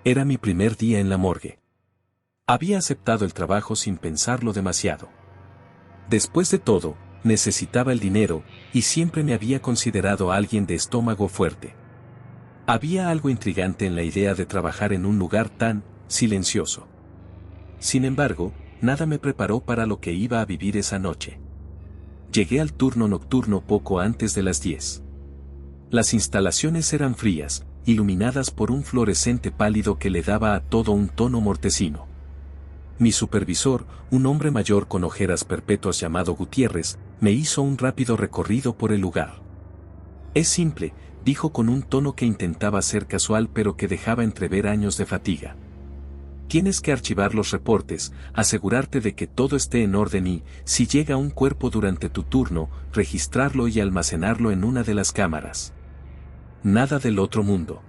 Era mi primer día en la morgue. Había aceptado el trabajo sin pensarlo demasiado. Después de todo, necesitaba el dinero, y siempre me había considerado alguien de estómago fuerte. Había algo intrigante en la idea de trabajar en un lugar tan silencioso. Sin embargo, nada me preparó para lo que iba a vivir esa noche. Llegué al turno nocturno poco antes de las 10. Las instalaciones eran frías, iluminadas por un fluorescente pálido que le daba a todo un tono mortecino. Mi supervisor, un hombre mayor con ojeras perpetuas llamado Gutiérrez, me hizo un rápido recorrido por el lugar. Es simple, dijo con un tono que intentaba ser casual pero que dejaba entrever años de fatiga. Tienes que archivar los reportes, asegurarte de que todo esté en orden y, si llega un cuerpo durante tu turno, registrarlo y almacenarlo en una de las cámaras. Nada del otro mundo.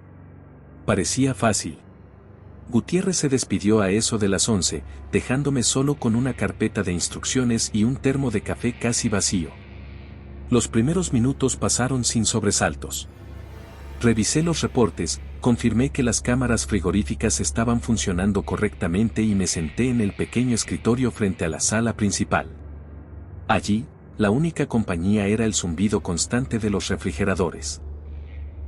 Parecía fácil. Gutiérrez se despidió a eso de las 11, dejándome solo con una carpeta de instrucciones y un termo de café casi vacío. Los primeros minutos pasaron sin sobresaltos. Revisé los reportes, confirmé que las cámaras frigoríficas estaban funcionando correctamente y me senté en el pequeño escritorio frente a la sala principal. Allí, la única compañía era el zumbido constante de los refrigeradores.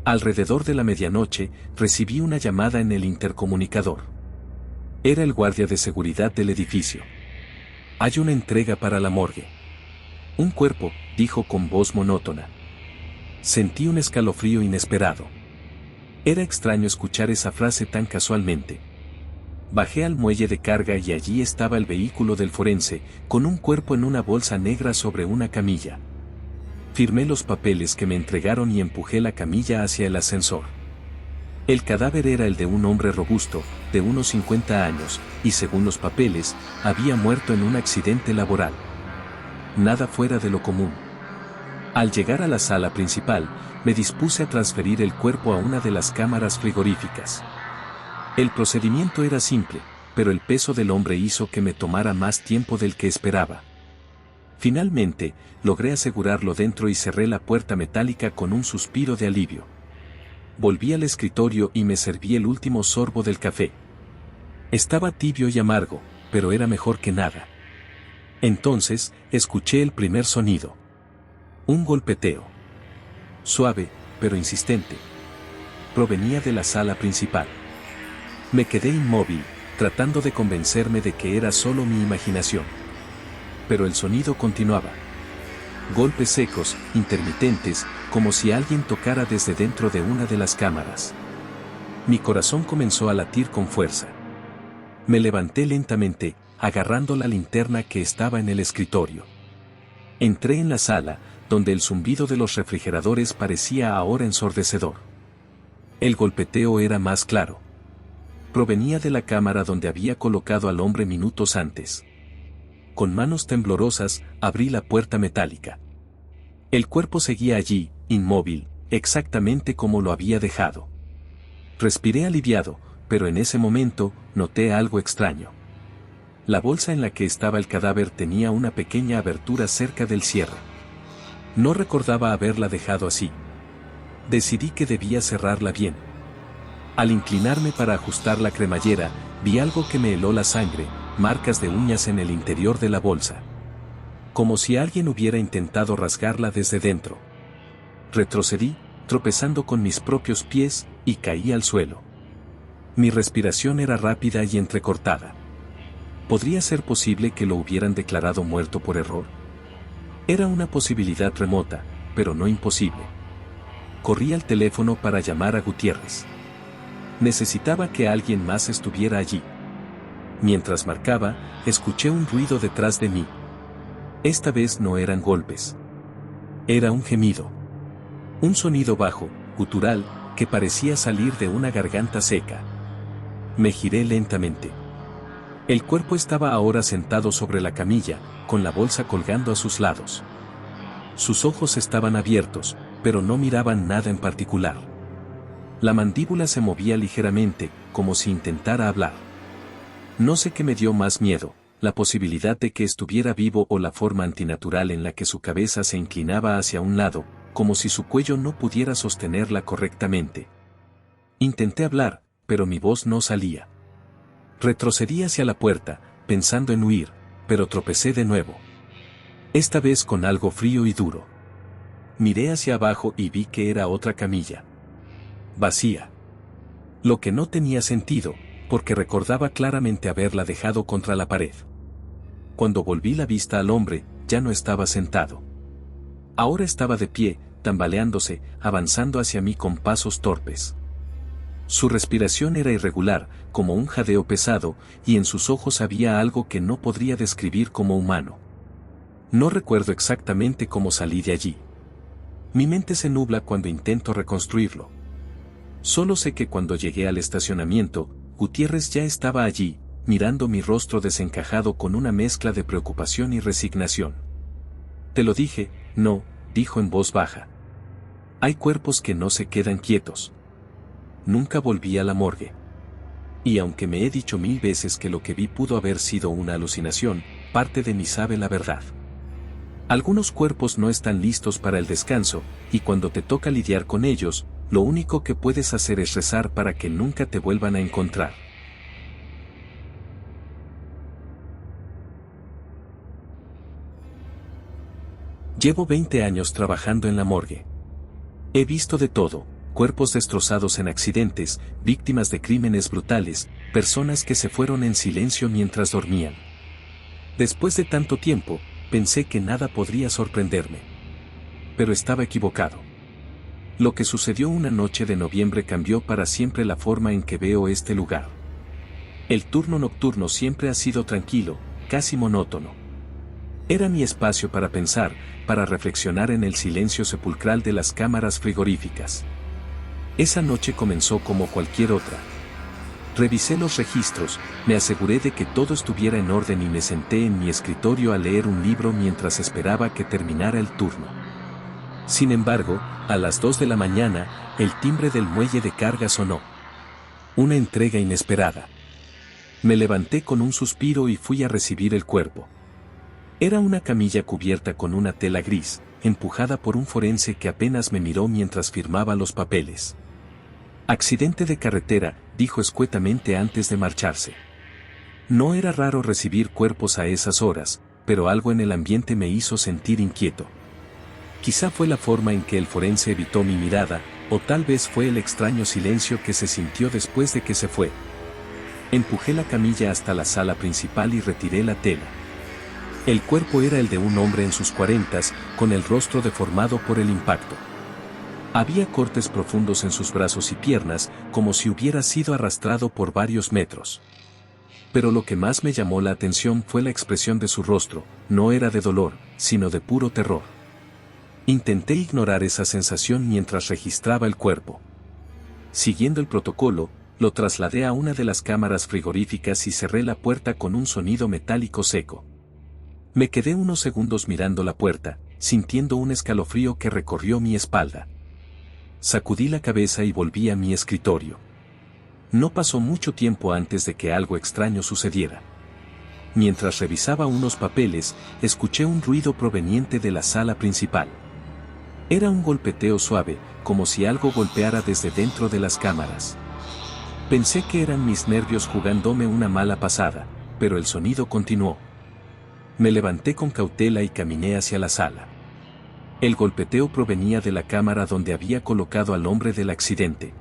Alrededor de la medianoche, recibí una llamada en el intercomunicador. Era el guardia de seguridad del edificio. Hay una entrega para la morgue. Un cuerpo, dijo con voz monótona. Sentí un escalofrío inesperado. Era extraño escuchar esa frase tan casualmente. Bajé al muelle de carga y allí estaba el vehículo del forense, con un cuerpo en una bolsa negra sobre una camilla. Firmé los papeles que me entregaron y empujé la camilla hacia el ascensor. El cadáver era el de un hombre robusto, de unos 50 años, y según los papeles, había muerto en un accidente laboral. Nada fuera de lo común. Al llegar a la sala principal, me dispuse a transferir el cuerpo a una de las cámaras frigoríficas. El procedimiento era simple, pero el peso del hombre hizo que me tomara más tiempo del que esperaba. Finalmente, logré asegurarlo dentro y cerré la puerta metálica con un suspiro de alivio. Volví al escritorio y me serví el último sorbo del café. Estaba tibio y amargo, pero era mejor que nada. Entonces, escuché el primer sonido. Un golpeteo. Suave, pero insistente. Provenía de la sala principal. Me quedé inmóvil, tratando de convencerme de que era solo mi imaginación. Pero el sonido continuaba. Golpes secos, intermitentes, como si alguien tocara desde dentro de una de las cámaras. Mi corazón comenzó a latir con fuerza. Me levanté lentamente, agarrando la linterna que estaba en el escritorio. Entré en la sala, donde el zumbido de los refrigeradores parecía ahora ensordecedor. El golpeteo era más claro. Provenía de la cámara donde había colocado al hombre minutos antes. Con manos temblorosas, abrí la puerta metálica. El cuerpo seguía allí, inmóvil, exactamente como lo había dejado. Respiré aliviado, pero en ese momento, noté algo extraño. La bolsa en la que estaba el cadáver tenía una pequeña abertura cerca del cierre. No recordaba haberla dejado así. Decidí que debía cerrarla bien. Al inclinarme para ajustar la cremallera, vi algo que me heló la sangre, marcas de uñas en el interior de la bolsa. Como si alguien hubiera intentado rasgarla desde dentro. Retrocedí, tropezando con mis propios pies, y caí al suelo. Mi respiración era rápida y entrecortada. ¿Podría ser posible que lo hubieran declarado muerto por error? Era una posibilidad remota, pero no imposible. Corrí al teléfono para llamar a Gutiérrez. Necesitaba que alguien más estuviera allí. Mientras marcaba, escuché un ruido detrás de mí. Esta vez no eran golpes. Era un gemido. Un sonido bajo, gutural, que parecía salir de una garganta seca. Me giré lentamente. El cuerpo estaba ahora sentado sobre la camilla, con la bolsa colgando a sus lados. Sus ojos estaban abiertos, pero no miraban nada en particular. La mandíbula se movía ligeramente, como si intentara hablar. No sé qué me dio más miedo, la posibilidad de que estuviera vivo o la forma antinatural en la que su cabeza se inclinaba hacia un lado, como si su cuello no pudiera sostenerla correctamente. Intenté hablar, pero mi voz no salía. Retrocedí hacia la puerta, pensando en huir, pero tropecé de nuevo. Esta vez con algo frío y duro. Miré hacia abajo y vi que era otra camilla. Vacía. Lo que no tenía sentido, porque recordaba claramente haberla dejado contra la pared. Cuando volví la vista al hombre, ya no estaba sentado. Ahora estaba de pie, tambaleándose, avanzando hacia mí con pasos torpes. Su respiración era irregular, como un jadeo pesado, y en sus ojos había algo que no podría describir como humano. No recuerdo exactamente cómo salí de allí. Mi mente se nubla cuando intento reconstruirlo. Solo sé que cuando llegué al estacionamiento, Gutiérrez ya estaba allí, mirando mi rostro desencajado con una mezcla de preocupación y resignación. «Te lo dije, no», dijo en voz baja. «Hay cuerpos que no se quedan quietos». Nunca volví a la morgue. Y aunque me he dicho 1000 veces que lo que vi pudo haber sido una alucinación, parte de mí sabe la verdad. Algunos cuerpos no están listos para el descanso, y cuando te toca lidiar con ellos, lo único que puedes hacer es rezar para que nunca te vuelvan a encontrar. Llevo 20 años trabajando en la morgue. He visto de todo: cuerpos destrozados en accidentes, víctimas de crímenes brutales, personas que se fueron en silencio mientras dormían. Después de tanto tiempo, pensé que nada podría sorprenderme. Pero estaba equivocado. Lo que sucedió una noche de noviembre cambió para siempre la forma en que veo este lugar. El turno nocturno siempre ha sido tranquilo, casi monótono. Era mi espacio para pensar, para reflexionar en el silencio sepulcral de las cámaras frigoríficas. Esa noche comenzó como cualquier otra. Revisé los registros, me aseguré de que todo estuviera en orden y me senté en mi escritorio a leer un libro mientras esperaba que terminara el turno. Sin embargo, a las 2 de la mañana, el timbre del muelle de carga sonó. Una entrega inesperada. Me levanté con un suspiro y fui a recibir el cuerpo. Era una camilla cubierta con una tela gris, empujada por un forense que apenas me miró mientras firmaba los papeles. «Accidente de carretera», dijo escuetamente antes de marcharse. No era raro recibir cuerpos a esas horas, pero algo en el ambiente me hizo sentir inquieto. Quizá fue la forma en que el forense evitó mi mirada, o tal vez fue el extraño silencio que se sintió después de que se fue. Empujé la camilla hasta la sala principal y retiré la tela. El cuerpo era el de un hombre en sus 40s, con el rostro deformado por el impacto. Había cortes profundos en sus brazos y piernas, como si hubiera sido arrastrado por varios metros. Pero lo que más me llamó la atención fue la expresión de su rostro. No era de dolor, sino de puro terror. Intenté ignorar esa sensación mientras registraba el cuerpo. Siguiendo el protocolo, lo trasladé a una de las cámaras frigoríficas y cerré la puerta con un sonido metálico seco. Me quedé unos segundos mirando la puerta, sintiendo un escalofrío que recorrió mi espalda. Sacudí la cabeza y volví a mi escritorio. No pasó mucho tiempo antes de que algo extraño sucediera. Mientras revisaba unos papeles, escuché un ruido proveniente de la sala principal. Era un golpeteo suave, como si algo golpeara desde dentro de las cámaras. Pensé que eran mis nervios jugándome una mala pasada, pero el sonido continuó. Me levanté con cautela y caminé hacia la sala. El golpeteo provenía de la cámara donde había colocado al hombre del accidente.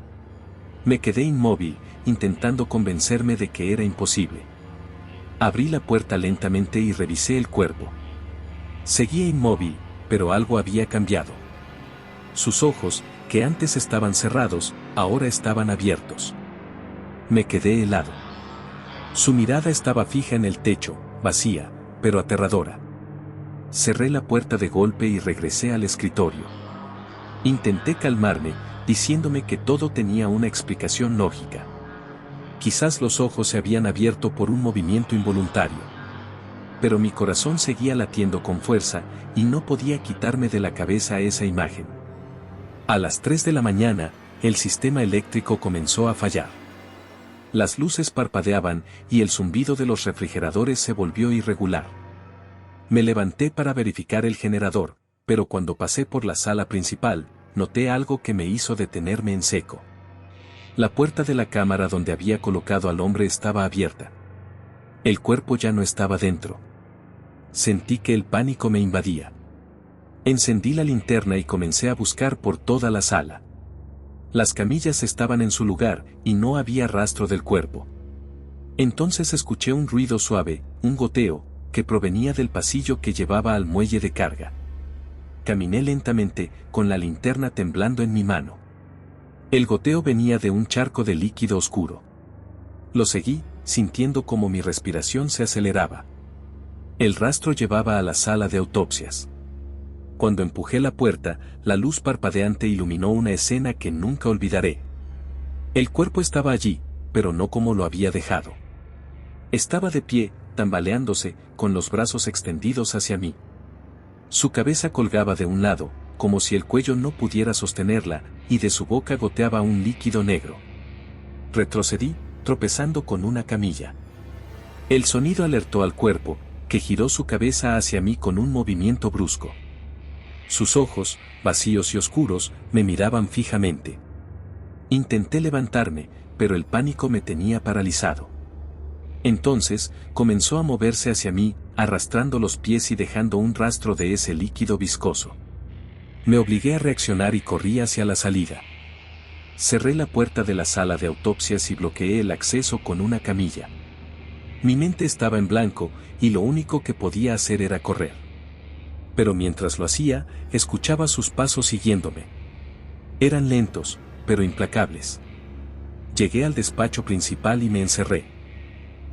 Me quedé inmóvil, intentando convencerme de que era imposible. Abrí la puerta lentamente y revisé el cuerpo. Seguía inmóvil, pero algo había cambiado. Sus ojos, que antes estaban cerrados, ahora estaban abiertos. Me quedé helado. Su mirada estaba fija en el techo, vacía, pero aterradora. Cerré la puerta de golpe y regresé al escritorio. Intenté calmarme, diciéndome que todo tenía una explicación lógica. Quizás los ojos se habían abierto por un movimiento involuntario. Pero mi corazón seguía latiendo con fuerza, y no podía quitarme de la cabeza esa imagen. A las 3 de la mañana, el sistema eléctrico comenzó a fallar. Las luces parpadeaban, y el zumbido de los refrigeradores se volvió irregular. Me levanté para verificar el generador, pero cuando pasé por la sala principal, noté algo que me hizo detenerme en seco. La puerta de la cámara donde había colocado al hombre estaba abierta. El cuerpo ya no estaba dentro. Sentí que el pánico me invadía. Encendí la linterna y comencé a buscar por toda la sala. Las camillas estaban en su lugar y no había rastro del cuerpo. Entonces escuché un ruido suave, un goteo, que provenía del pasillo que llevaba al muelle de carga. Caminé lentamente, con la linterna temblando en mi mano. El goteo venía de un charco de líquido oscuro. Lo seguí, sintiendo como mi respiración se aceleraba. El rastro llevaba a la sala de autopsias. Cuando empujé la puerta, la luz parpadeante iluminó una escena que nunca olvidaré. El cuerpo estaba allí, pero no como lo había dejado. Estaba de pie, tambaleándose, con los brazos extendidos hacia mí. Su cabeza colgaba de un lado, como si el cuello no pudiera sostenerla, y de su boca goteaba un líquido negro. Retrocedí, tropezando con una camilla. El sonido alertó al cuerpo, que giró su cabeza hacia mí con un movimiento brusco. Sus ojos, vacíos y oscuros, me miraban fijamente. Intenté levantarme, pero el pánico me tenía paralizado. Entonces, comenzó a moverse hacia mí, arrastrando los pies y dejando un rastro de ese líquido viscoso. Me obligué a reaccionar y corrí hacia la salida. Cerré la puerta de la sala de autopsias y bloqueé el acceso con una camilla. Mi mente estaba en blanco, y lo único que podía hacer era correr. Pero mientras lo hacía, escuchaba sus pasos siguiéndome. Eran lentos, pero implacables. Llegué al despacho principal y me encerré.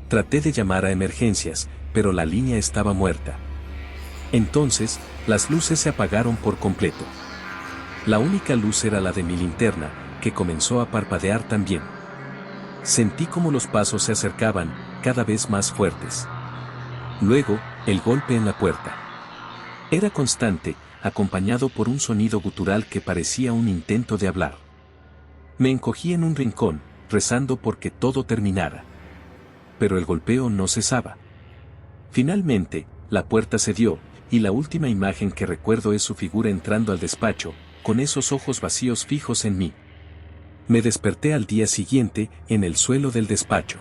Traté de llamar a emergencias, pero la línea estaba muerta. Entonces, las luces se apagaron por completo. La única luz era la de mi linterna, que comenzó a parpadear también. Sentí como los pasos se acercaban, cada vez más fuertes. Luego, el golpe en la puerta. Era constante, acompañado por un sonido gutural que parecía un intento de hablar. Me encogí en un rincón, rezando porque todo terminara. Pero el golpeo no cesaba. Finalmente, la puerta cedió, y la última imagen que recuerdo es su figura entrando al despacho, con esos ojos vacíos fijos en mí. Me desperté al día siguiente, en el suelo del despacho.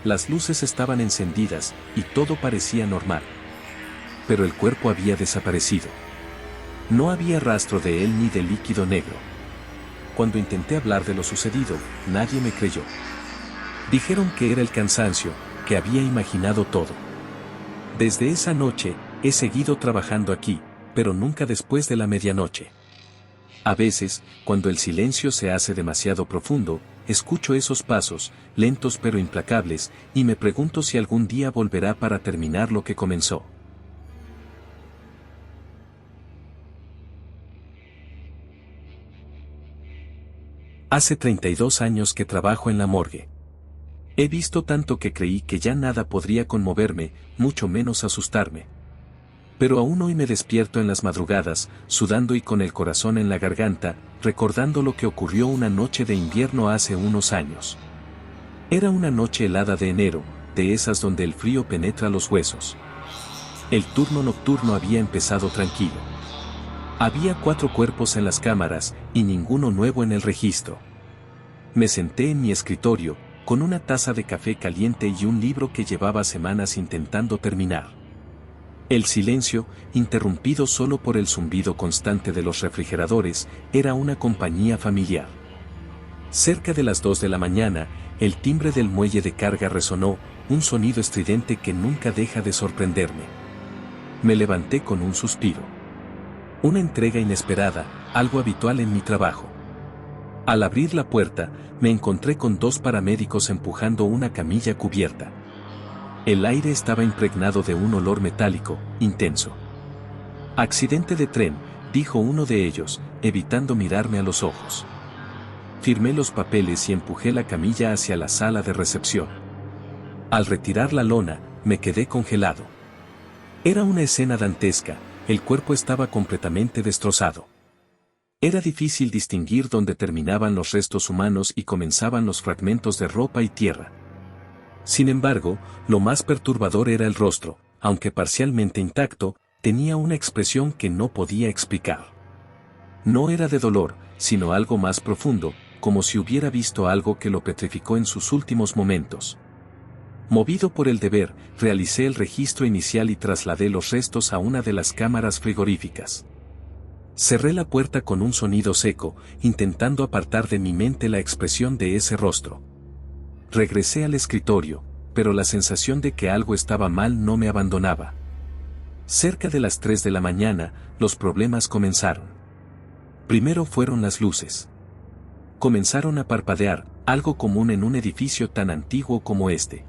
Las luces estaban encendidas, y todo parecía normal. Pero el cuerpo había desaparecido. No había rastro de él ni de líquido negro. Cuando intenté hablar de lo sucedido, nadie me creyó. Dijeron que era el cansancio, que había imaginado todo. Desde esa noche, he seguido trabajando aquí, pero nunca después de la medianoche. A veces, cuando el silencio se hace demasiado profundo, escucho esos pasos, lentos pero implacables, y me pregunto si algún día volverá para terminar lo que comenzó. Hace 32 años que trabajo en la morgue. He visto tanto que creí que ya nada podría conmoverme, mucho menos asustarme. Pero aún hoy me despierto en las madrugadas, sudando y con el corazón en la garganta, recordando lo que ocurrió una noche de invierno hace unos años. Era una noche helada de enero, de esas donde el frío penetra los huesos. El turno nocturno había empezado tranquilo. Había 4 cuerpos en las cámaras, y ninguno nuevo en el registro. Me senté en mi escritorio, con una taza de café caliente y un libro que llevaba semanas intentando terminar. El silencio, interrumpido solo por el zumbido constante de los refrigeradores, era una compañía familiar. Cerca de las 2 de la mañana, el timbre del muelle de carga resonó, un sonido estridente que nunca deja de sorprenderme. Me levanté con un suspiro. Una entrega inesperada, algo habitual en mi trabajo. Al abrir la puerta, me encontré con 2 paramédicos empujando una camilla cubierta. El aire estaba impregnado de un olor metálico, intenso. «Accidente de tren», dijo uno de ellos, evitando mirarme a los ojos. Firmé los papeles y empujé la camilla hacia la sala de recepción. Al retirar la lona, me quedé congelado. Era una escena dantesca, el cuerpo estaba completamente destrozado. Era difícil distinguir dónde terminaban los restos humanos y comenzaban los fragmentos de ropa y tierra. Sin embargo, lo más perturbador era el rostro, aunque parcialmente intacto, tenía una expresión que no podía explicar. No era de dolor, sino algo más profundo, como si hubiera visto algo que lo petrificó en sus últimos momentos. Movido por el deber, realicé el registro inicial y trasladé los restos a una de las cámaras frigoríficas. Cerré la puerta con un sonido seco, intentando apartar de mi mente la expresión de ese rostro. Regresé al escritorio, pero la sensación de que algo estaba mal no me abandonaba. Cerca de las 3 de la mañana, los problemas comenzaron. Primero fueron las luces. Comenzaron a parpadear, algo común en un edificio tan antiguo como este.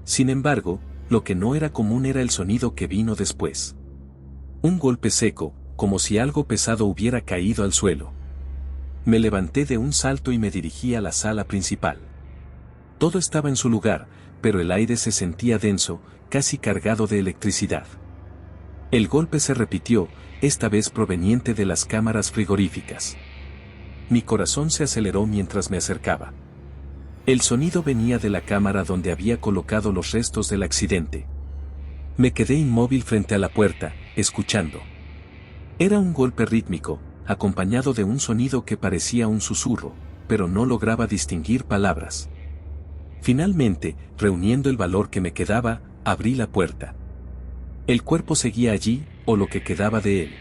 Sin embargo, lo que no era común era el sonido que vino después. Un golpe seco, como si algo pesado hubiera caído al suelo. Me levanté de un salto y me dirigí a la sala principal. Todo estaba en su lugar, pero el aire se sentía denso, casi cargado de electricidad. El golpe se repitió, esta vez proveniente de las cámaras frigoríficas. Mi corazón se aceleró mientras me acercaba. El sonido venía de la cámara donde había colocado los restos del accidente. Me quedé inmóvil frente a la puerta, escuchando. Era un golpe rítmico, acompañado de un sonido que parecía un susurro, pero no lograba distinguir palabras. Finalmente, reuniendo el valor que me quedaba, abrí la puerta. El cuerpo seguía allí, o lo que quedaba de él.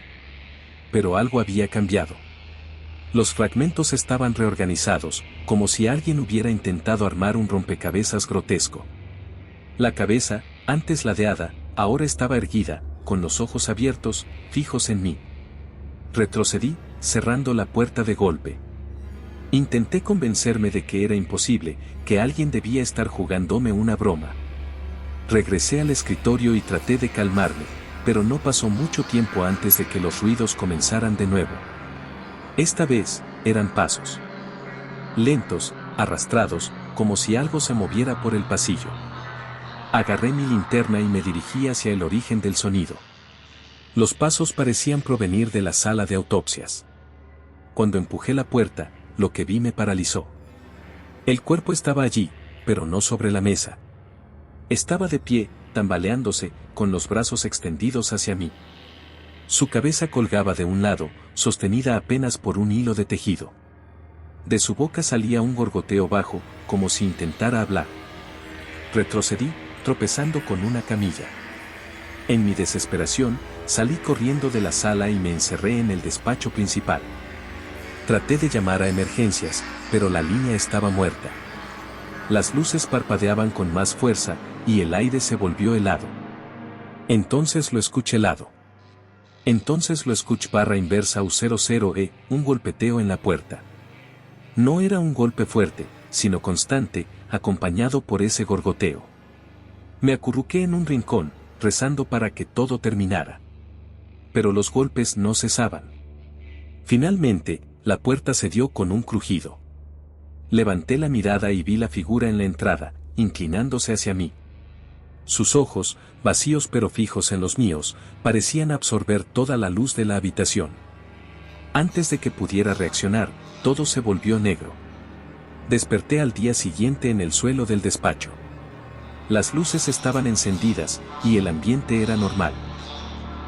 Pero algo había cambiado. Los fragmentos estaban reorganizados, como si alguien hubiera intentado armar un rompecabezas grotesco. La cabeza, antes ladeada, ahora estaba erguida, con los ojos abiertos, fijos en mí. Retrocedí, cerrando la puerta de golpe. Intenté convencerme de que era imposible, que alguien debía estar jugándome una broma. Regresé al escritorio y traté de calmarme, pero no pasó mucho tiempo antes de que los ruidos comenzaran de nuevo. Esta vez, eran pasos. Lentos, arrastrados, como si algo se moviera por el pasillo. Agarré mi linterna y me dirigí hacia el origen del sonido. Los pasos parecían provenir de la sala de autopsias. Cuando empujé la puerta, lo que vi me paralizó. El cuerpo estaba allí, pero no sobre la mesa. Estaba de pie, tambaleándose, con los brazos extendidos hacia mí. Su cabeza colgaba de un lado, sostenida apenas por un hilo de tejido. De su boca salía un gorgoteo bajo, como si intentara hablar. Retrocedí, tropezando con una camilla. En mi desesperación, salí corriendo de la sala y me encerré en el despacho principal. Traté de llamar a emergencias, pero la línea estaba muerta. Las luces parpadeaban con más fuerza, y el aire se volvió helado. Entonces lo escuché helado. Entonces lo escuché barra inversa U00E, un golpeteo en la puerta. No era un golpe fuerte, sino constante, acompañado por ese gorgoteo. Me acurruqué en un rincón, rezando para que todo terminara. Pero los golpes no cesaban. Finalmente, la puerta cedió con un crujido. Levanté la mirada y vi la figura en la entrada, inclinándose hacia mí. Sus ojos, vacíos pero fijos en los míos, parecían absorber toda la luz de la habitación. Antes de que pudiera reaccionar, todo se volvió negro. Desperté al día siguiente en el suelo del despacho. Las luces estaban encendidas, y el ambiente era normal.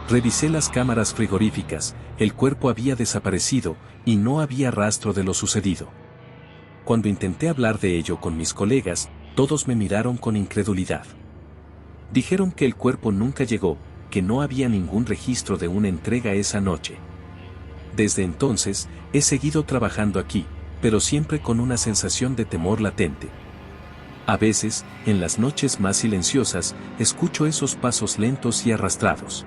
Revisé las cámaras frigoríficas, el cuerpo había desaparecido, y no había rastro de lo sucedido. Cuando intenté hablar de ello con mis colegas, todos me miraron con incredulidad. Dijeron que el cuerpo nunca llegó, que no había ningún registro de una entrega esa noche. Desde entonces, he seguido trabajando aquí, pero siempre con una sensación de temor latente. A veces, en las noches más silenciosas, escucho esos pasos lentos y arrastrados.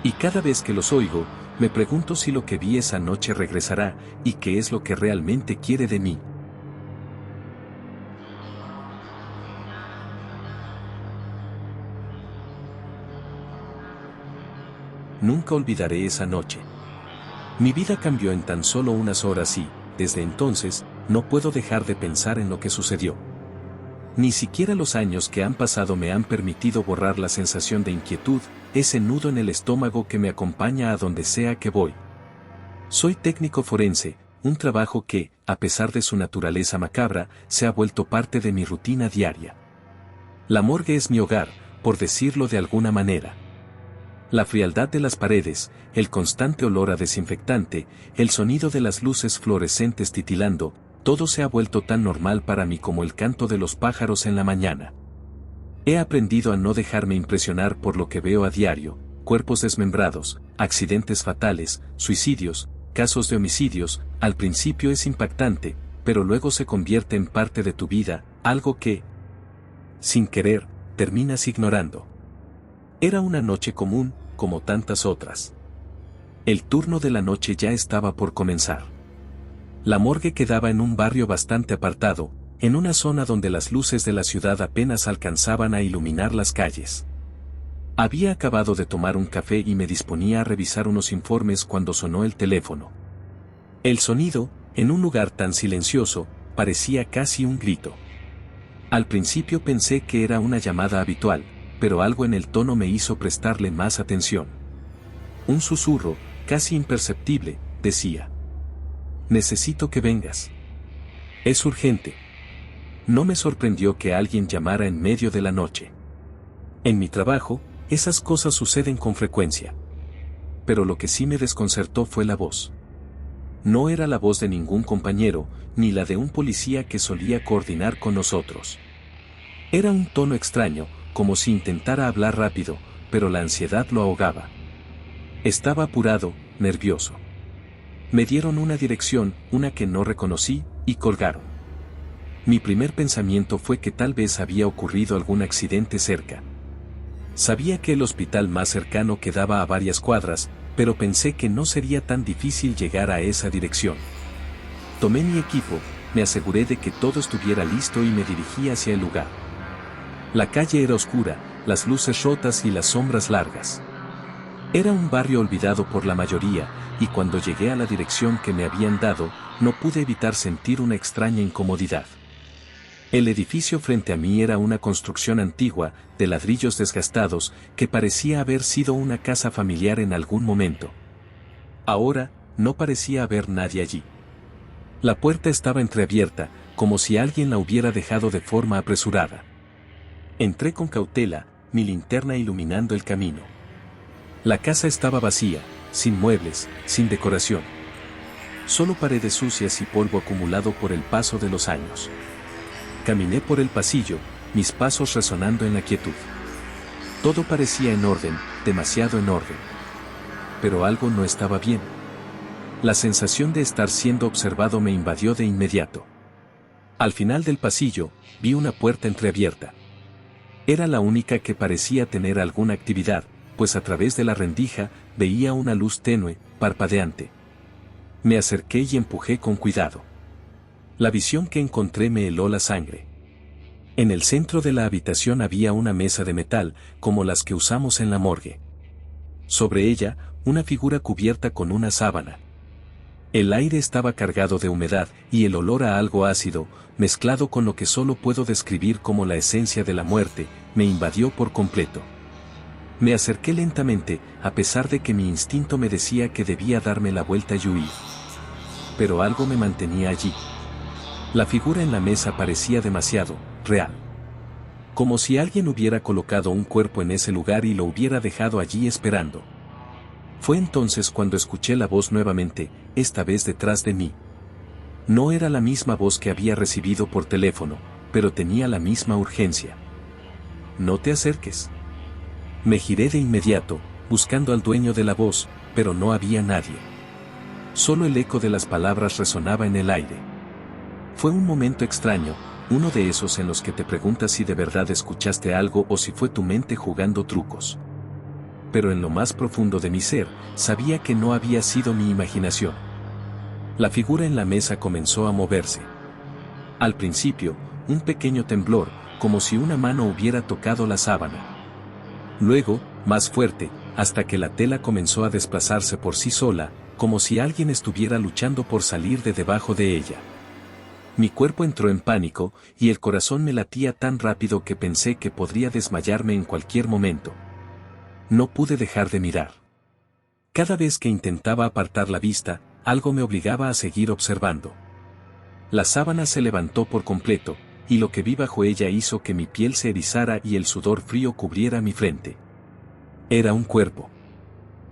Y cada vez que los oigo, me pregunto si lo que vi esa noche regresará, y qué es lo que realmente quiere de mí. Nunca olvidaré esa noche. Mi vida cambió en tan solo unas horas y, desde entonces, no puedo dejar de pensar en lo que sucedió. Ni siquiera los años que han pasado me han permitido borrar la sensación de inquietud, ese nudo en el estómago que me acompaña a donde sea que voy. Soy técnico forense, un trabajo que, a pesar de su naturaleza macabra, se ha vuelto parte de mi rutina diaria. La morgue es mi hogar, por decirlo de alguna manera. La frialdad de las paredes, el constante olor a desinfectante, el sonido de las luces fluorescentes titilando, todo se ha vuelto tan normal para mí como el canto de los pájaros en la mañana. He aprendido a no dejarme impresionar por lo que veo a diario: cuerpos desmembrados, accidentes fatales, suicidios, casos de homicidios. Al principio es impactante, pero luego se convierte en parte de tu vida, algo que, sin querer, terminas ignorando. Era una noche común, como tantas otras. El turno de la noche ya estaba por comenzar. La morgue quedaba en un barrio bastante apartado, en una zona donde las luces de la ciudad apenas alcanzaban a iluminar las calles. Había acabado de tomar un café y me disponía a revisar unos informes cuando sonó el teléfono. El sonido, en un lugar tan silencioso, parecía casi un grito. Al principio pensé que era una llamada habitual, pero algo en el tono me hizo prestarle más atención. Un susurro, casi imperceptible, decía: «Necesito que vengas. Es urgente». No me sorprendió que alguien llamara en medio de la noche. En mi trabajo, esas cosas suceden con frecuencia. Pero lo que sí me desconcertó fue la voz. No era la voz de ningún compañero, ni la de un policía que solía coordinar con nosotros. Era un tono extraño, como si intentara hablar rápido, pero la ansiedad lo ahogaba. Estaba apurado, nervioso. Me dieron una dirección, una que no reconocí, y colgaron. Mi primer pensamiento fue que tal vez había ocurrido algún accidente cerca. Sabía que el hospital más cercano quedaba a varias cuadras, pero pensé que no sería tan difícil llegar a esa dirección. Tomé mi equipo, me aseguré de que todo estuviera listo y me dirigí hacia el lugar. La calle era oscura, las luces rotas y las sombras largas. Era un barrio olvidado por la mayoría, y cuando llegué a la dirección que me habían dado, no pude evitar sentir una extraña incomodidad. El edificio frente a mí era una construcción antigua, de ladrillos desgastados, que parecía haber sido una casa familiar en algún momento. Ahora, no parecía haber nadie allí. La puerta estaba entreabierta, como si alguien la hubiera dejado de forma apresurada. Entré con cautela, mi linterna iluminando el camino. La casa estaba vacía, sin muebles, sin decoración. Solo paredes sucias y polvo acumulado por el paso de los años. Caminé por el pasillo, mis pasos resonando en la quietud. Todo parecía en orden, demasiado en orden. Pero algo no estaba bien. La sensación de estar siendo observado me invadió de inmediato. Al final del pasillo, vi una puerta entreabierta. Era la única que parecía tener alguna actividad, pues a través de la rendija veía una luz tenue, parpadeante. Me acerqué y empujé con cuidado. La visión que encontré me heló la sangre. En el centro de la habitación había una mesa de metal, como las que usamos en la morgue. Sobre ella, una figura cubierta con una sábana. El aire estaba cargado de humedad, y el olor a algo ácido, mezclado con lo que solo puedo describir como la esencia de la muerte, me invadió por completo. Me acerqué lentamente, a pesar de que mi instinto me decía que debía darme la vuelta y huir. Pero algo me mantenía allí. La figura en la mesa parecía demasiado real. Como si alguien hubiera colocado un cuerpo en ese lugar y lo hubiera dejado allí esperando. Fue entonces cuando escuché la voz nuevamente, esta vez detrás de mí. No era la misma voz que había recibido por teléfono, pero tenía la misma urgencia. «No te acerques». Me giré de inmediato, buscando al dueño de la voz, pero no había nadie. Solo el eco de las palabras resonaba en el aire. Fue un momento extraño, uno de esos en los que te preguntas si de verdad escuchaste algo o si fue tu mente jugando trucos. Pero en lo más profundo de mi ser, sabía que no había sido mi imaginación. La figura en la mesa comenzó a moverse. Al principio, un pequeño temblor, como si una mano hubiera tocado la sábana. Luego, más fuerte, hasta que la tela comenzó a desplazarse por sí sola, como si alguien estuviera luchando por salir de debajo de ella. Mi cuerpo entró en pánico, y el corazón me latía tan rápido que pensé que podría desmayarme en cualquier momento. No pude dejar de mirar. Cada vez que intentaba apartar la vista, algo me obligaba a seguir observando. La sábana se levantó por completo, y lo que vi bajo ella hizo que mi piel se erizara y el sudor frío cubriera mi frente. Era un cuerpo.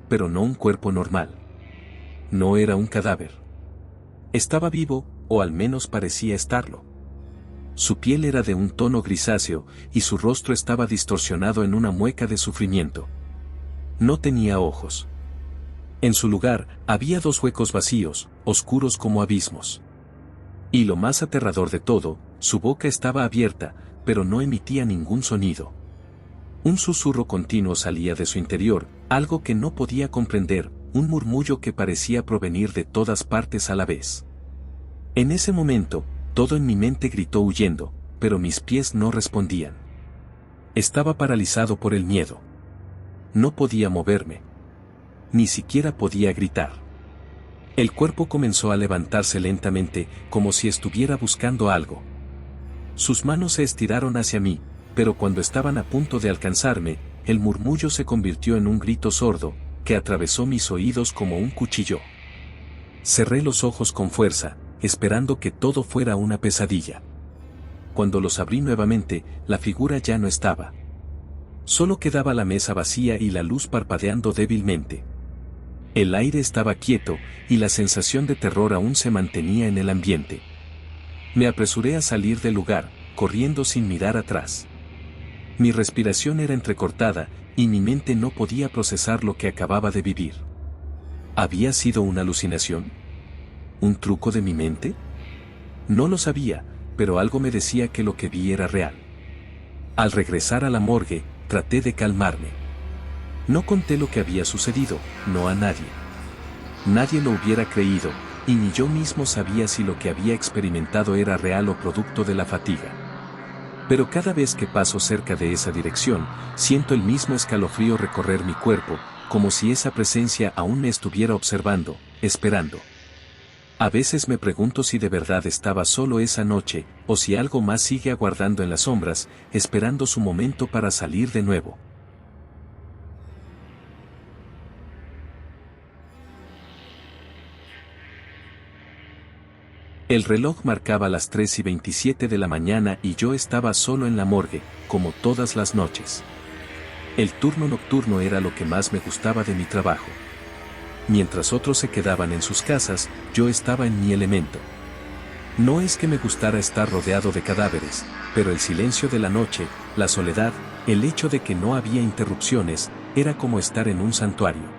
pero no un cuerpo normal. No era un cadáver. Estaba vivo, o al menos parecía estarlo. Su piel era de un tono grisáceo, y su rostro estaba distorsionado en una mueca de sufrimiento. No tenía ojos. En su lugar, había dos huecos vacíos, oscuros como abismos. Y lo más aterrador de todo, su boca estaba abierta, pero no emitía ningún sonido. Un susurro continuo salía de su interior, algo que no podía comprender, un murmullo que parecía provenir de todas partes a la vez. En ese momento, todo en mi mente gritó huyendo, pero mis pies no respondían. Estaba paralizado por el miedo. No podía moverme. Ni siquiera podía gritar. El cuerpo comenzó a levantarse lentamente, como si estuviera buscando algo. Sus manos se estiraron hacia mí, pero cuando estaban a punto de alcanzarme, el murmullo se convirtió en un grito sordo, que atravesó mis oídos como un cuchillo. Cerré los ojos con fuerza, esperando que todo fuera una pesadilla. Cuando los abrí nuevamente, la figura ya no estaba. Solo quedaba la mesa vacía y la luz parpadeando débilmente. El aire estaba quieto, y la sensación de terror aún se mantenía en el ambiente. Me apresuré a salir del lugar, corriendo sin mirar atrás. Mi respiración era entrecortada, y mi mente no podía procesar lo que acababa de vivir. ¿Había sido una alucinación? ¿Un truco de mi mente? No lo sabía, pero algo me decía que lo que vi era real. Al regresar a la morgue, traté de calmarme. No conté lo que había sucedido, no a nadie. Nadie lo hubiera creído, y ni yo mismo sabía si lo que había experimentado era real o producto de la fatiga. Pero cada vez que paso cerca de esa dirección, siento el mismo escalofrío recorrer mi cuerpo, como si esa presencia aún me estuviera observando, esperando. A veces me pregunto si de verdad estaba solo esa noche, o si algo más sigue aguardando en las sombras, esperando su momento para salir de nuevo. El reloj marcaba las 3:27 de la mañana y yo estaba solo en la morgue, como todas las noches. El turno nocturno era lo que más me gustaba de mi trabajo. Mientras otros se quedaban en sus casas, yo estaba en mi elemento. No es que me gustara estar rodeado de cadáveres, pero el silencio de la noche, la soledad, el hecho de que no había interrupciones, era como estar en un santuario.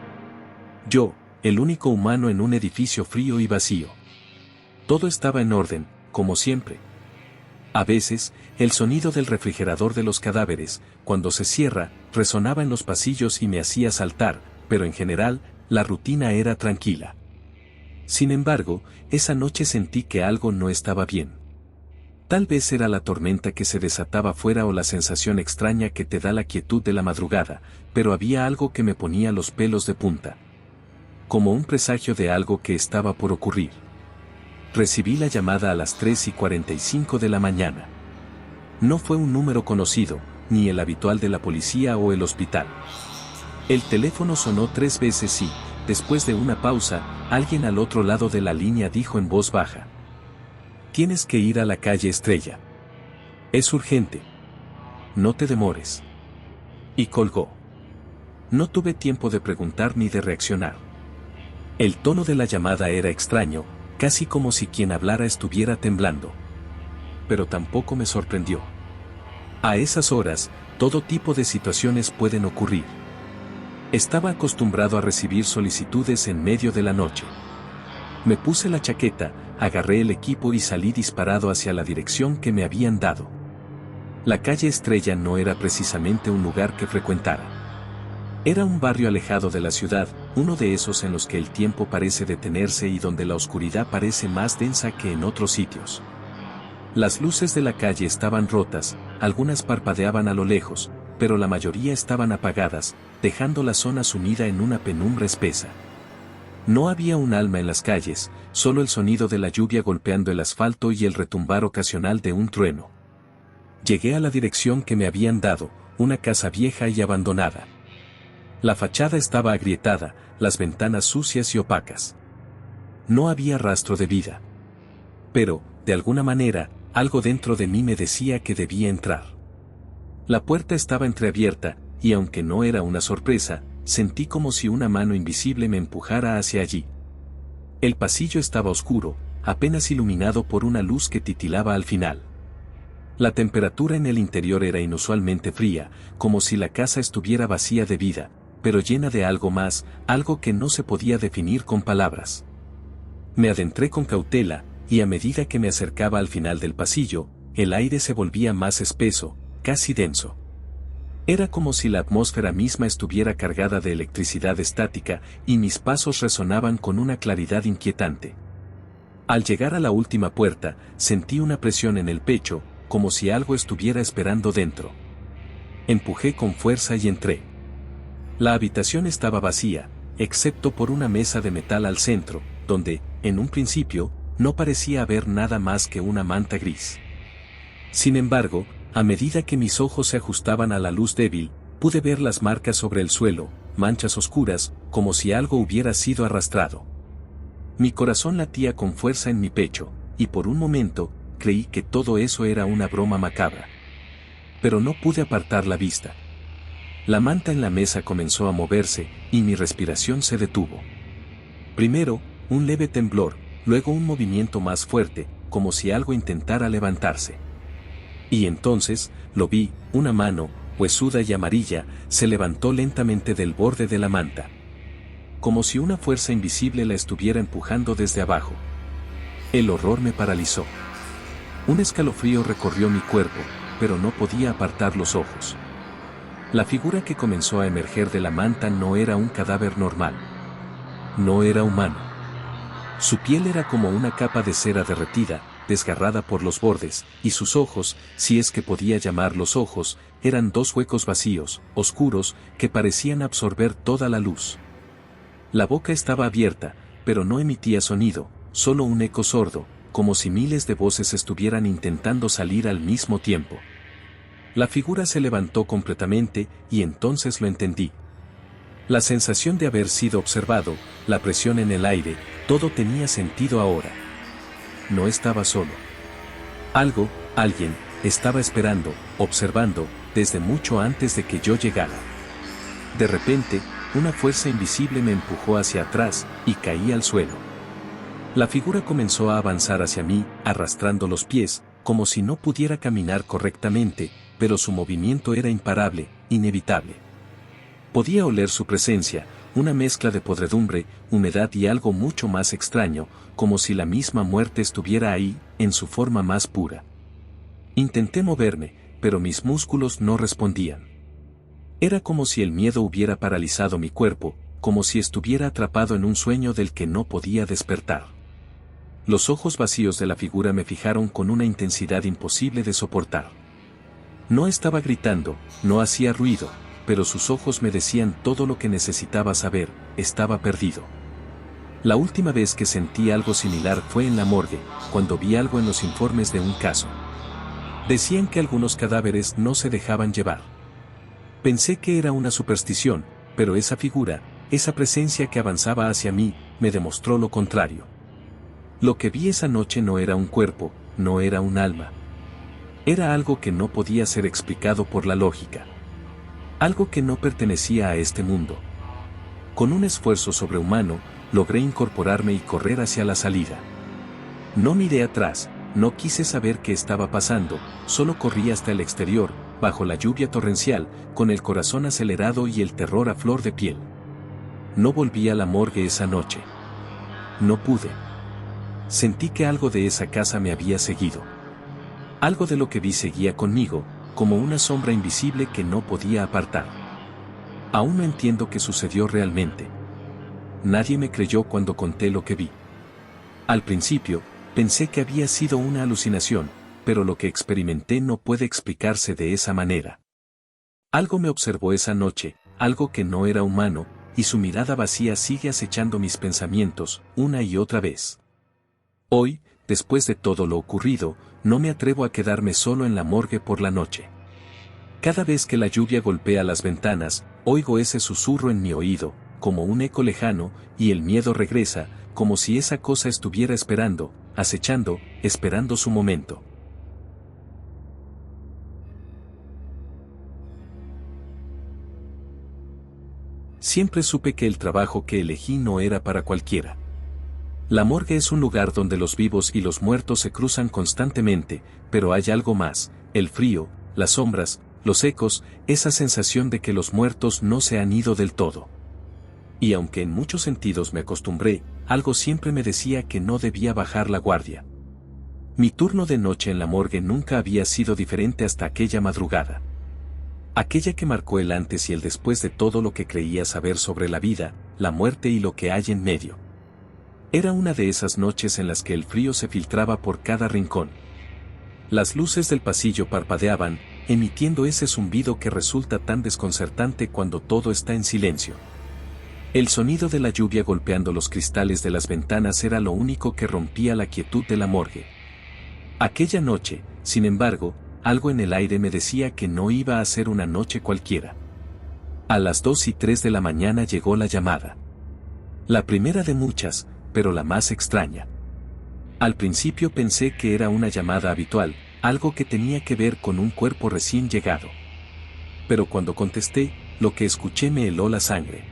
Yo, el único humano en un edificio frío y vacío. Todo estaba en orden, como siempre. A veces, el sonido del refrigerador de los cadáveres, cuando se cierra, resonaba en los pasillos y me hacía saltar, pero en general, la rutina era tranquila. Sin embargo, esa noche sentí que algo no estaba bien. Tal vez era la tormenta que se desataba fuera o la sensación extraña que te da la quietud de la madrugada, pero había algo que me ponía los pelos de punta. Como un presagio de algo que estaba por ocurrir. Recibí la llamada a las 3:45 de la mañana. No fue un número conocido, ni el habitual de la policía o el hospital. El teléfono sonó 3 veces y, después de una pausa, alguien al otro lado de la línea dijo en voz baja: «Tienes que ir a la calle Estrella. Es urgente. No te demores». Y colgó. No tuve tiempo de preguntar ni de reaccionar. El tono de la llamada era extraño, casi como si quien hablara estuviera temblando. Pero tampoco me sorprendió. A esas horas, todo tipo de situaciones pueden ocurrir. Estaba acostumbrado a recibir solicitudes en medio de la noche. Me puse la chaqueta, agarré el equipo y salí disparado hacia la dirección que me habían dado. La calle Estrella no era precisamente un lugar que frecuentara. Era un barrio alejado de la ciudad, uno de esos en los que el tiempo parece detenerse y donde la oscuridad parece más densa que en otros sitios. Las luces de la calle estaban rotas, algunas parpadeaban a lo lejos, pero la mayoría estaban apagadas, dejando la zona sumida en una penumbra espesa. No había un alma en las calles, solo el sonido de la lluvia golpeando el asfalto y el retumbar ocasional de un trueno. Llegué a la dirección que me habían dado, una casa vieja y abandonada. La fachada estaba agrietada, las ventanas sucias y opacas. No había rastro de vida. Pero, de alguna manera, algo dentro de mí me decía que debía entrar. La puerta estaba entreabierta, y aunque no era una sorpresa, sentí como si una mano invisible me empujara hacia allí. El pasillo estaba oscuro, apenas iluminado por una luz que titilaba al final. La temperatura en el interior era inusualmente fría, como si la casa estuviera vacía de vida, pero llena de algo más, algo que no se podía definir con palabras. Me adentré con cautela, y a medida que me acercaba al final del pasillo, el aire se volvía más espeso, casi denso. Era como si la atmósfera misma estuviera cargada de electricidad estática, y mis pasos resonaban con una claridad inquietante. Al llegar a la última puerta, sentí una presión en el pecho, como si algo estuviera esperando dentro. Empujé con fuerza y entré. La habitación estaba vacía, excepto por una mesa de metal al centro, donde, en un principio, no parecía haber nada más que una manta gris. Sin embargo, a medida que mis ojos se ajustaban a la luz débil, pude ver las marcas sobre el suelo, manchas oscuras, como si algo hubiera sido arrastrado. Mi corazón latía con fuerza en mi pecho, y por un momento, creí que todo eso era una broma macabra. Pero no pude apartar la vista. La manta en la mesa comenzó a moverse, y mi respiración se detuvo. Primero, un leve temblor, luego un movimiento más fuerte, como si algo intentara levantarse. Y entonces, lo vi, una mano, huesuda y amarilla, se levantó lentamente del borde de la manta. Como si una fuerza invisible la estuviera empujando desde abajo. El horror me paralizó. Un escalofrío recorrió mi cuerpo, pero no podía apartar los ojos. La figura que comenzó a emerger de la manta no era un cadáver normal. No era humano. Su piel era como una capa de cera derretida, desgarrada por los bordes, y sus ojos, si es que podía llamarlos ojos, eran dos huecos vacíos, oscuros, que parecían absorber toda la luz. La boca estaba abierta, pero no emitía sonido, solo un eco sordo, como si miles de voces estuvieran intentando salir al mismo tiempo. La figura se levantó completamente, y entonces lo entendí. La sensación de haber sido observado, la presión en el aire, todo tenía sentido ahora. No estaba solo. Alguien, estaba esperando, observando, desde mucho antes de que yo llegara. De repente, una fuerza invisible me empujó hacia atrás, y caí al suelo. La figura comenzó a avanzar hacia mí, arrastrando los pies, como si no pudiera caminar correctamente, pero su movimiento era imparable, inevitable. Podía oler su presencia, una mezcla de podredumbre, humedad y algo mucho más extraño, como si la misma muerte estuviera ahí, en su forma más pura. Intenté moverme, pero mis músculos no respondían. Era como si el miedo hubiera paralizado mi cuerpo, como si estuviera atrapado en un sueño del que no podía despertar. Los ojos vacíos de la figura me fijaron con una intensidad imposible de soportar. No estaba gritando, no hacía ruido, pero sus ojos me decían todo lo que necesitaba saber, estaba perdido. La última vez que sentí algo similar fue en la morgue, cuando vi algo en los informes de un caso. Decían que algunos cadáveres no se dejaban llevar. Pensé que era una superstición, pero esa figura, esa presencia que avanzaba hacia mí, me demostró lo contrario. Lo que vi esa noche no era un cuerpo, no era un alma. Era algo que no podía ser explicado por la lógica. Algo que no pertenecía a este mundo. Con un esfuerzo sobrehumano, logré incorporarme y correr hacia la salida. No miré atrás, no quise saber qué estaba pasando, solo corrí hasta el exterior, bajo la lluvia torrencial, con el corazón acelerado y el terror a flor de piel. No volví a la morgue esa noche. No pude. Sentí que algo de esa casa me había seguido. Algo de lo que vi seguía conmigo, como una sombra invisible que no podía apartar. Aún no entiendo qué sucedió realmente. Nadie me creyó cuando conté lo que vi. Al principio, pensé que había sido una alucinación, pero lo que experimenté no puede explicarse de esa manera. Algo me observó esa noche, algo que no era humano, y su mirada vacía sigue acechando mis pensamientos, una y otra vez. Hoy, después de todo lo ocurrido, no me atrevo a quedarme solo en la morgue por la noche. Cada vez que la lluvia golpea las ventanas, oigo ese susurro en mi oído, como un eco lejano, y el miedo regresa, como si esa cosa estuviera esperando, acechando, esperando su momento. Siempre supe que el trabajo que elegí no era para cualquiera. La morgue es un lugar donde los vivos y los muertos se cruzan constantemente, pero hay algo más: el frío, las sombras, los ecos, esa sensación de que los muertos no se han ido del todo. Y aunque en muchos sentidos me acostumbré, algo siempre me decía que no debía bajar la guardia. Mi turno de noche en la morgue nunca había sido diferente hasta aquella madrugada. Aquella que marcó el antes y el después de todo lo que creía saber sobre la vida, la muerte y lo que hay en medio. Era una de esas noches en las que el frío se filtraba por cada rincón. Las luces del pasillo parpadeaban, emitiendo ese zumbido que resulta tan desconcertante cuando todo está en silencio. El sonido de la lluvia golpeando los cristales de las ventanas era lo único que rompía la quietud de la morgue. Aquella noche, sin embargo, algo en el aire me decía que no iba a ser una noche cualquiera. A las 2:03 de la mañana llegó la llamada. La primera de muchas, pero la más extraña. Al principio pensé que era una llamada habitual, algo que tenía que ver con un cuerpo recién llegado. Pero cuando contesté, lo que escuché me heló la sangre.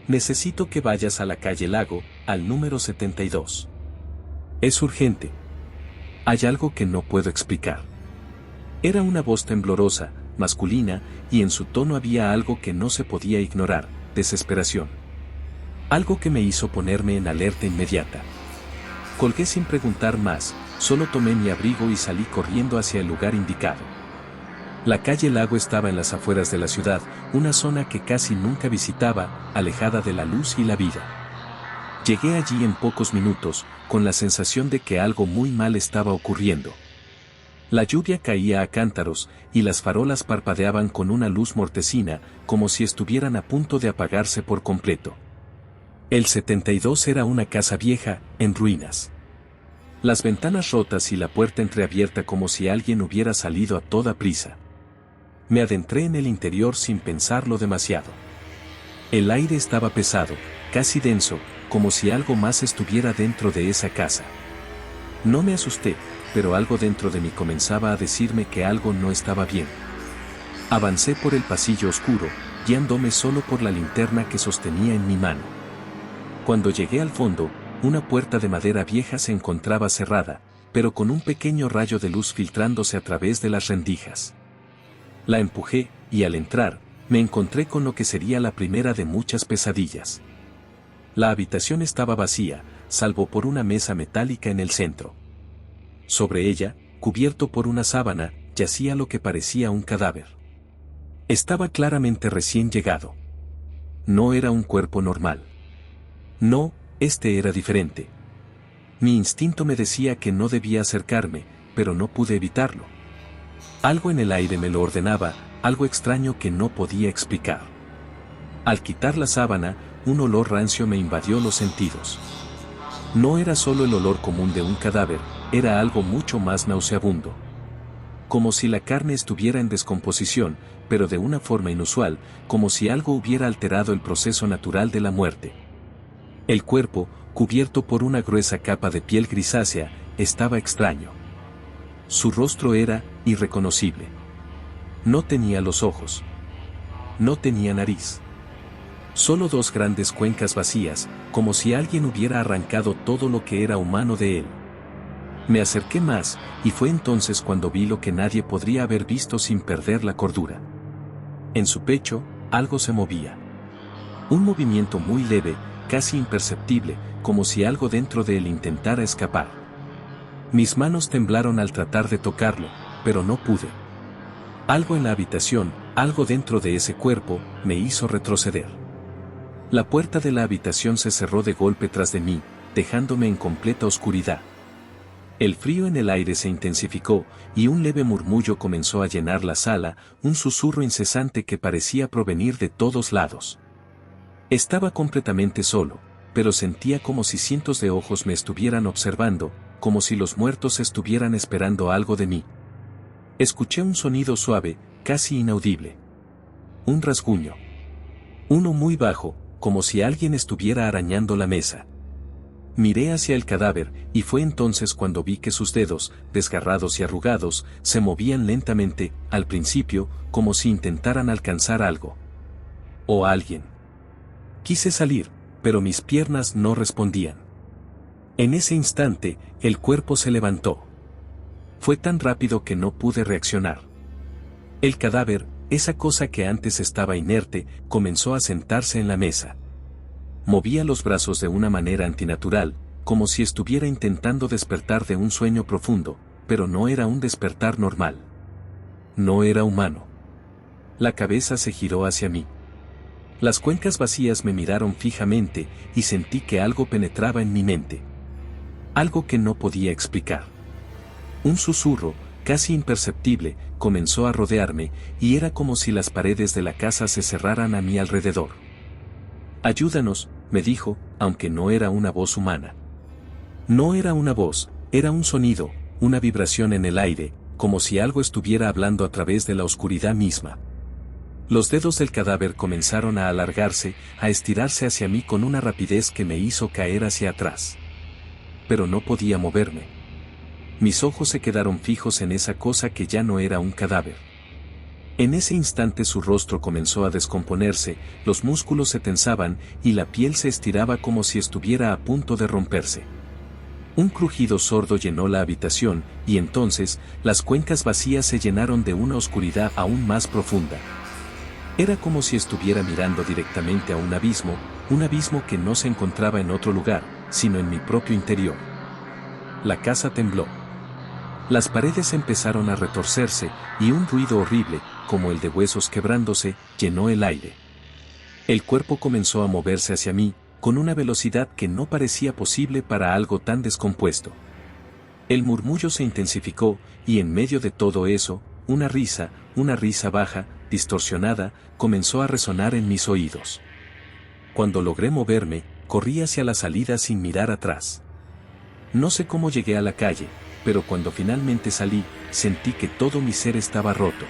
Necesito que vayas a la calle Lago, al número 72. Es urgente. Hay algo que no puedo explicar. Era una voz temblorosa, masculina, y en su tono había algo que no se podía ignorar: desesperación. Algo que me hizo ponerme en alerta inmediata. Colgué sin preguntar más, solo tomé mi abrigo y salí corriendo hacia el lugar indicado. La calle Lago estaba en las afueras de la ciudad, una zona que casi nunca visitaba, alejada de la luz y la vida. Llegué allí en pocos minutos, con la sensación de que algo muy mal estaba ocurriendo. La lluvia caía a cántaros, y las farolas parpadeaban con una luz mortecina, como si estuvieran a punto de apagarse por completo. El 72 era una casa vieja, en ruinas. Las ventanas rotas y la puerta entreabierta como si alguien hubiera salido a toda prisa. Me adentré en el interior sin pensarlo demasiado. El aire estaba pesado, casi denso, como si algo más estuviera dentro de esa casa. No me asusté, pero algo dentro de mí comenzaba a decirme que algo no estaba bien. Avancé por el pasillo oscuro, guiándome solo por la linterna que sostenía en mi mano. Cuando llegué al fondo, una puerta de madera vieja se encontraba cerrada, pero con un pequeño rayo de luz filtrándose a través de las rendijas. La empujé, y al entrar, me encontré con lo que sería la primera de muchas pesadillas. La habitación estaba vacía, salvo por una mesa metálica en el centro. Sobre ella, cubierto por una sábana, yacía lo que parecía un cadáver. Estaba claramente recién llegado. No era un cuerpo normal. No, este era diferente. Mi instinto me decía que no debía acercarme, pero no pude evitarlo. Algo en el aire me lo ordenaba, algo extraño que no podía explicar. Al quitar la sábana, un olor rancio me invadió los sentidos. No era solo el olor común de un cadáver, era algo mucho más nauseabundo. Como si la carne estuviera en descomposición, pero de una forma inusual, como si algo hubiera alterado el proceso natural de la muerte. El cuerpo, cubierto por una gruesa capa de piel grisácea, estaba extraño. Su rostro era irreconocible. No tenía los ojos. No tenía nariz. Solo dos grandes cuencas vacías, como si alguien hubiera arrancado todo lo que era humano de él. Me acerqué más, y fue entonces cuando vi lo que nadie podría haber visto sin perder la cordura. En su pecho, algo se movía. Un movimiento muy leve, casi imperceptible, como si algo dentro de él intentara escapar. Mis manos temblaron al tratar de tocarlo, pero no pude. Algo en la habitación, algo dentro de ese cuerpo, me hizo retroceder. La puerta de la habitación se cerró de golpe tras de mí, dejándome en completa oscuridad. El frío en el aire se intensificó, y un leve murmullo comenzó a llenar la sala, un susurro incesante que parecía provenir de todos lados. Estaba completamente solo, pero sentía como si cientos de ojos me estuvieran observando, como si los muertos estuvieran esperando algo de mí. Escuché un sonido suave, casi inaudible. Un rasguño. Uno muy bajo, como si alguien estuviera arañando la mesa. Miré hacia el cadáver, y fue entonces cuando vi que sus dedos, desgarrados y arrugados, se movían lentamente, al principio, como si intentaran alcanzar algo. O alguien. Quise salir, pero mis piernas no respondían. En ese instante, el cuerpo se levantó. Fue tan rápido que no pude reaccionar. El cadáver, esa cosa que antes estaba inerte, comenzó a sentarse en la mesa. Movía los brazos de una manera antinatural, como si estuviera intentando despertar de un sueño profundo, pero no era un despertar normal. No era humano. La cabeza se giró hacia mí. Las cuencas vacías me miraron fijamente y sentí que algo penetraba en mi mente. Algo que no podía explicar. Un susurro, casi imperceptible, comenzó a rodearme y era como si las paredes de la casa se cerraran a mi alrededor. «Ayúdanos», me dijo, aunque no era una voz humana. No era una voz, era un sonido, una vibración en el aire, como si algo estuviera hablando a través de la oscuridad misma. Los dedos del cadáver comenzaron a alargarse, a estirarse hacia mí con una rapidez que me hizo caer hacia atrás. Pero no podía moverme. Mis ojos se quedaron fijos en esa cosa que ya no era un cadáver. En ese instante su rostro comenzó a descomponerse, los músculos se tensaban y la piel se estiraba como si estuviera a punto de romperse. Un crujido sordo llenó la habitación, y entonces, las cuencas vacías se llenaron de una oscuridad aún más profunda. Era como si estuviera mirando directamente a un abismo que no se encontraba en otro lugar, sino en mi propio interior. La casa tembló. Las paredes empezaron a retorcerse, y un ruido horrible, como el de huesos quebrándose, llenó el aire. El cuerpo comenzó a moverse hacia mí, con una velocidad que no parecía posible para algo tan descompuesto. El murmullo se intensificó, y en medio de todo eso, una risa baja, distorsionada, comenzó a resonar en mis oídos. Cuando logré moverme, corrí hacia la salida sin mirar atrás. No sé cómo llegué a la calle, pero cuando finalmente salí, sentí que todo mi ser estaba roto.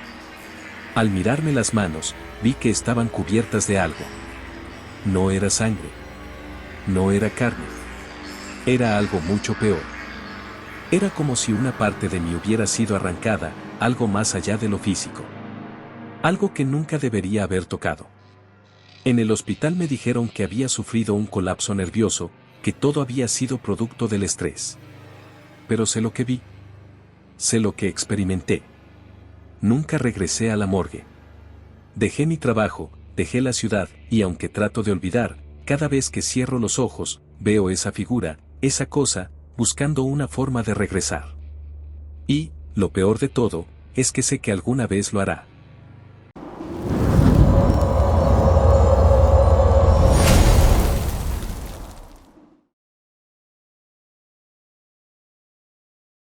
Al mirarme las manos, vi que estaban cubiertas de algo. No era sangre. No era carne. Era algo mucho peor. Era como si una parte de mí hubiera sido arrancada, algo más allá de lo físico. Algo que nunca debería haber tocado. En el hospital me dijeron que había sufrido un colapso nervioso, que todo había sido producto del estrés. Pero sé lo que vi. Sé lo que experimenté. Nunca regresé a la morgue. Dejé mi trabajo, dejé la ciudad, y aunque trato de olvidar, cada vez que cierro los ojos, veo esa figura, esa cosa, buscando una forma de regresar. Y, lo peor de todo, es que sé que alguna vez lo hará.